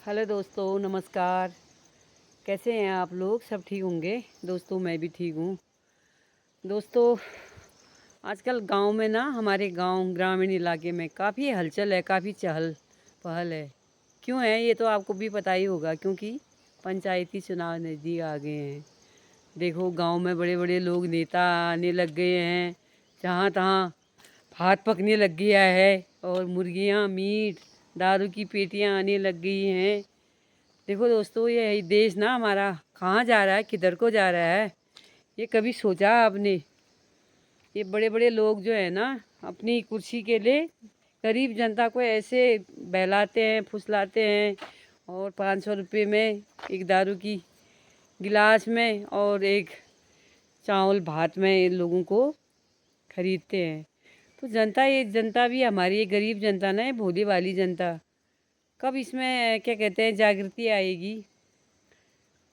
Hello दोस्तों, नमस्कार। कैसे हैं आप लोग? सब ठीक होंगे दोस्तों। मैं भी ठीक हूँ दोस्तों। आजकल गांव में ना, हमारे गांव ग्रामीण इलाके में काफ़ी हलचल है, काफ़ी चहल पहल है। क्यों है ये तो आपको भी पता ही होगा, क्योंकि पंचायती चुनाव नज़दीक आ गए हैं। देखो, गांव में बड़े बड़े लोग, नेता आने लग गए हैं। जहाँ तहाँ हाथ पकने लग गया है, और मुर्गियाँ, मीट, दारू की पेटियाँ आने लग गई हैं। देखो दोस्तों, ये देश ना हमारा कहाँ जा रहा है, किधर को जा रहा है, ये कभी सोचा आपने? ये बड़े बड़े लोग जो है ना, अपनी कुर्सी के लिए गरीब जनता को ऐसे बहलाते हैं, फुसलाते हैं, और 500 रुपये में एक दारू की गिलास में और एक चावल भात में इन लोगों को खरीदते हैं। तो जनता, ये जनता भी हमारी, ये गरीब जनता ना, ये भोली वाली जनता, कब इसमें क्या कहते हैं जागृति आएगी?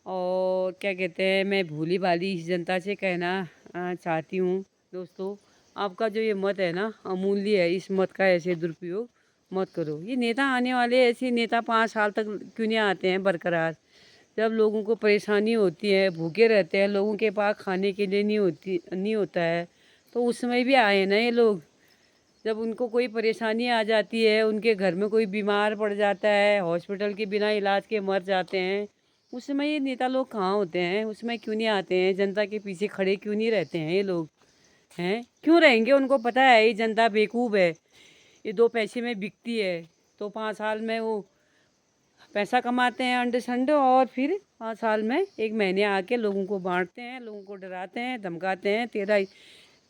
और क्या कहते हैं, मैं भोली भाली इस जनता से कहना चाहती हूँ दोस्तों, आपका जो ये मत है ना, अमूल्य है। इस मत का ऐसे दुरुपयोग मत करो। ये नेता आने वाले, ऐसे नेता 5 साल तक क्यों नहीं आते हैं बरकरार? जब लोगों को परेशानी होती है, भूखे रहते हैं, लोगों के पास खाने के लिए नहीं होता है, तो उस समय भी आए ना ये लोग। जब उनको कोई परेशानी आ जाती है, उनके घर में कोई बीमार पड़ जाता है, हॉस्पिटल के बिना इलाज के मर जाते हैं, उस समय ये नेता लोग कहाँ होते हैं? उसमें क्यों नहीं आते हैं? जनता के पीछे खड़े क्यों नहीं रहते हैं ये लोग? हैं, क्यों रहेंगे? उनको पता है ये जनता बेवकूफ़ है, ये 2 पैसे में बिकती है। तो 5 साल में वो पैसा कमाते हैं अंडे संडे, और फिर 5 साल में 1 महीने आके लोगों को बांटते हैं, लोगों को डराते हैं, धमकाते हैं।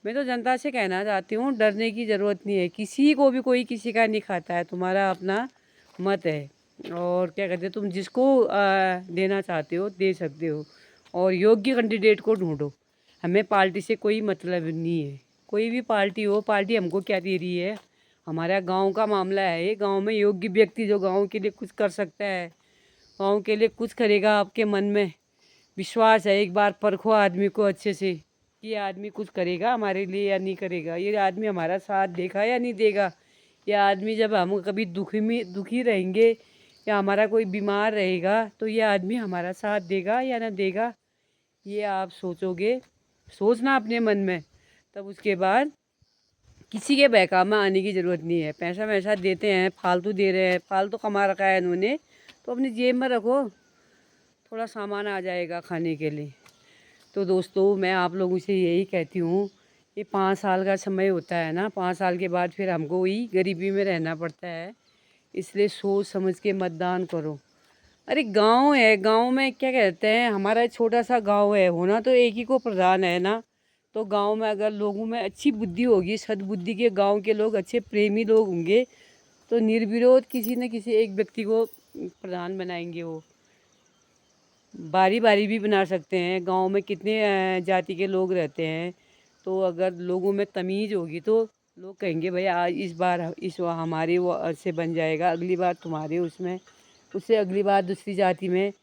मैं तो जनता से कहना चाहती हूँ, डरने की ज़रूरत नहीं है। किसी को भी कोई किसी का नहीं खाता है। तुम्हारा अपना मत है, और क्या कहते हैं, तुम जिसको देना चाहते हो दे सकते हो, और योग्य कैंडिडेट को ढूंढो। हमें पार्टी से कोई मतलब नहीं है। कोई भी पार्टी हो, पार्टी हमको क्या दे रही है? हमारा गांव का मामला है ये। गांव में योग्य व्यक्ति जो गांव के लिए कुछ कर सकता है, गांव के लिए कुछ करेगा, आपके मन में विश्वास है, एक बार परखो आदमी को अच्छे से कि ये आदमी कुछ करेगा हमारे लिए या नहीं करेगा। ये आदमी हमारा साथ देगा या नहीं देगा। ये आदमी, जब हम कभी दुखी रहेंगे, या हमारा कोई बीमार रहेगा, तो ये आदमी हमारा साथ देगा या ना देगा, ये आप सोचोगे। सोचना अपने मन में, तब उसके बाद किसी के बहकावे में आने की ज़रूरत नहीं है। पैसा वैसा देते हैं, फालतू दे रहे हैं, फालतू कमा रखा है इन्होंने, तो अपनी जेब में रखो, थोड़ा सामान आ जाएगा खाने के लिए। तो दोस्तों, मैं आप लोगों से यही कहती हूँ, ये 5 साल का समय होता है ना, 5 साल के बाद फिर हमको ही गरीबी में रहना पड़ता है। इसलिए सोच समझ के मतदान करो। अरे गांव है, गांव में क्या कहते हैं, हमारा छोटा सा गांव है, होना तो एक ही को प्रधान है ना। तो गांव में अगर लोगों में अच्छी बुद्धि होगी, सद्बुद्धि के गांव के लोग अच्छे प्रेमी लोग होंगे, तो निर्विरोध किसी न किसी एक व्यक्ति को प्रधान बनाएंगे। वो बारी बारी भी बना सकते हैं। गांव में कितने जाति के लोग रहते हैं, तो अगर लोगों में तमीज़ होगी, तो लोग कहेंगे भाई आज इस बार हमारे वो से बन जाएगा, अगली बार तुम्हारे उसमें, उससे अगली बार दूसरी जाति में,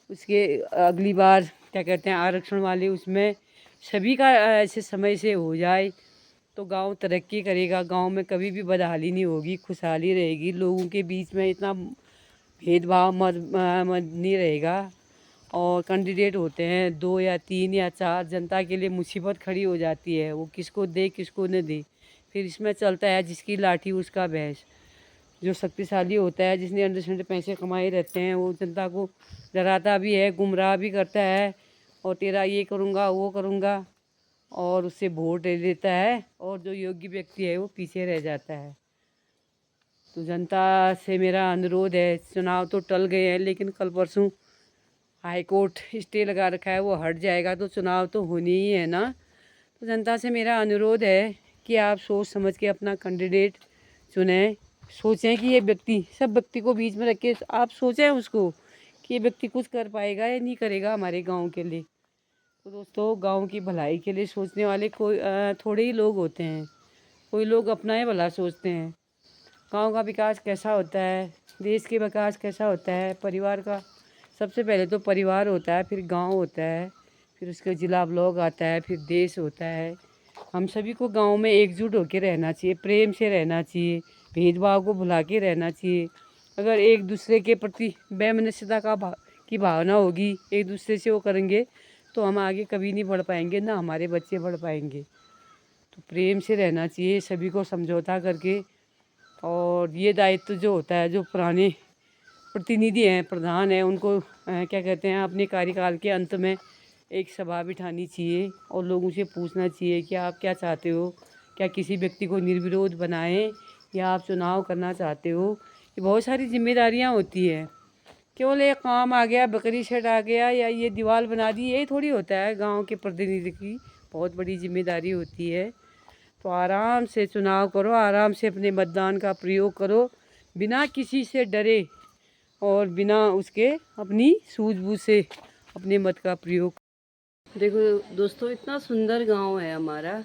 उसके अगली बार क्या कहते हैं आरक्षण वाले उसमें, सभी का ऐसे समय से हो जाए, तो गांव तरक्की करेगा। गांव में कभी भी बदहाली नहीं होगी, खुशहाली रहेगी। लोगों के बीच में इतना भेदभाव मत नहीं रहेगा। और कैंडिडेट होते हैं 2 या 3 या 4, जनता के लिए मुसीबत खड़ी हो जाती है, वो किसको दे किसको न दे। फिर इसमें चलता है जिसकी लाठी उसका भैंस। जो शक्तिशाली होता है, जिसने अंदर से पैसे कमाए रहते हैं, वो जनता को डराता भी है, गुमराह भी करता है, और तेरा ये करूँगा वो करूँगा, और उससे वोट ले लेता है, और जो योग्य व्यक्ति है वो पीछे रह जाता है। तो जनता से मेरा अनुरोध है, चुनाव तो टल गए हैं, लेकिन कल परसों हाई कोर्ट स्टे लगा रखा है, वो हट जाएगा तो चुनाव तो होने ही है ना। तो जनता से मेरा अनुरोध है कि आप सोच समझ के अपना कैंडिडेट चुनें। सोचें कि ये व्यक्ति, सब व्यक्ति को बीच में रख के आप सोचें उसको कि ये व्यक्ति कुछ कर पाएगा या नहीं करेगा हमारे गांव के लिए। तो दोस्तों, गांव की भलाई के लिए सोचने वाले कोई थोड़े ही लोग होते हैं। कोई लोग अपना ही भला सोचते हैं। गांव का विकास कैसा होता है, देश के विकास कैसा होता है, परिवार का, सबसे पहले तो परिवार होता है, फिर गांव होता है, फिर उसके ज़िला ब्लॉक आता है, फिर देश होता है। हम सभी को गांव में एकजुट होकर रहना चाहिए, प्रेम से रहना चाहिए, भेदभाव को भुला के रहना चाहिए। अगर एक दूसरे के प्रति वैमनस्यता की भावना होगी, एक दूसरे से वो करेंगे, तो हम आगे कभी नहीं बढ़ पाएंगे, ना हमारे बच्चे बढ़ पाएंगे। तो प्रेम से रहना चाहिए, सभी को समझौता करके। और ये दायित्व जो होता है, जो पुराने प्रतिनिधि हैं, प्रधान हैं, उनको क्या कहते हैं, अपने कार्यकाल के अंत में एक सभा बिठानी चाहिए और लोगों से पूछना चाहिए कि आप क्या चाहते हो, क्या किसी व्यक्ति को निर्विरोध बनाएं या आप चुनाव करना चाहते हो। ये बहुत सारी जिम्मेदारियां होती है। केवल एक काम आ गया, बकरी शेड आ गया या ये दीवार बना दी, यही थोड़ी होता है। गांव के प्रतिनिधि की बहुत बड़ी जिम्मेदारी होती है। तो आराम से चुनाव करो, आराम से अपने मतदान का प्रयोग करो, बिना किसी से डरे और बिना उसके अपनी सूझबूझ से अपने मत का प्रयोग। देखो दोस्तों, इतना सुंदर गांव है हमारा,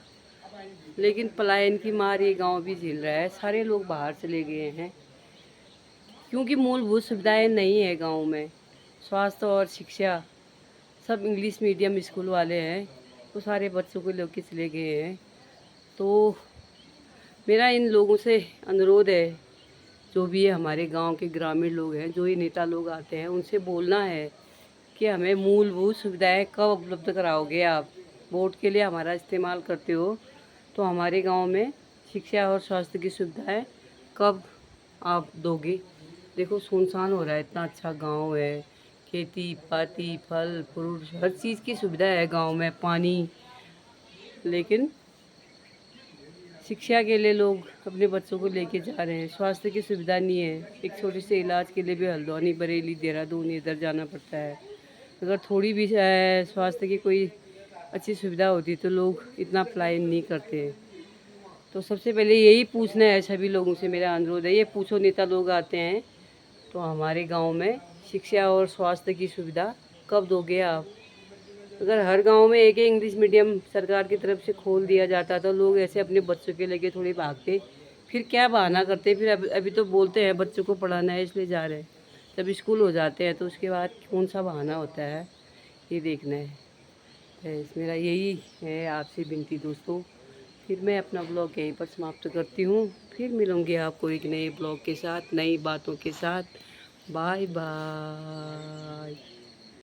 लेकिन पलायन की मार ये गांव भी झेल रहा है। सारे लोग बाहर चले गए हैं क्योंकि मूलभूत सुविधाएं नहीं है गांव में। स्वास्थ्य और शिक्षा सब इंग्लिश मीडियम स्कूल वाले हैं, तो सारे बच्चों को लेकर चले गए हैं। तो मेरा इन लोगों से अनुरोध है, जो भी है हमारे गांव के ग्रामीण लोग हैं, जो ये नेता लोग आते हैं, उनसे बोलना है कि हमें मूलभूत सुविधाएं कब उपलब्ध कराओगे आप। वोट के लिए हमारा इस्तेमाल करते हो, तो हमारे गांव में शिक्षा और स्वास्थ्य की सुविधाएं कब आप दोगे। देखो सुनसान हो रहा है, इतना अच्छा गांव है, खेती पाती फल फ्रूट हर चीज़ की सुविधा है गांव में, पानी, लेकिन शिक्षा के लिए लोग अपने बच्चों को लेके जा रहे हैं। स्वास्थ्य की सुविधा नहीं है, एक छोटे से इलाज के लिए भी हल्द्वानी बरेली देहरादून इधर जाना पड़ता है। अगर थोड़ी भी स्वास्थ्य की कोई अच्छी सुविधा होती तो लोग इतना पलायन नहीं करते। तो सबसे पहले यही पूछना है, सभी लोगों से मेरा अनुरोध है, ये पूछो नेता लोग आते हैं तो हमारे गांव में शिक्षा और स्वास्थ्य की सुविधा कब दोगे आप। अगर हर गांव में एक इंग्लिश मीडियम सरकार की तरफ से खोल दिया जाता तो लोग ऐसे अपने बच्चों के लेके थोड़ी भागते, फिर क्या बहाना करते। फिर अभी तो बोलते हैं बच्चों को पढ़ाना है इसलिए जा रहे हैं, जब स्कूल हो जाते हैं तो उसके बाद कौन सा बहाना होता है, ये देखना है। बस मेरा यही है आपसे विनती दोस्तों। फिर मैं अपना ब्लॉग यहीं पर समाप्त करती हूँ, फिर मिलूँगी आपको एक नए ब्लॉग के साथ, नई बातों के साथ। Bye bye.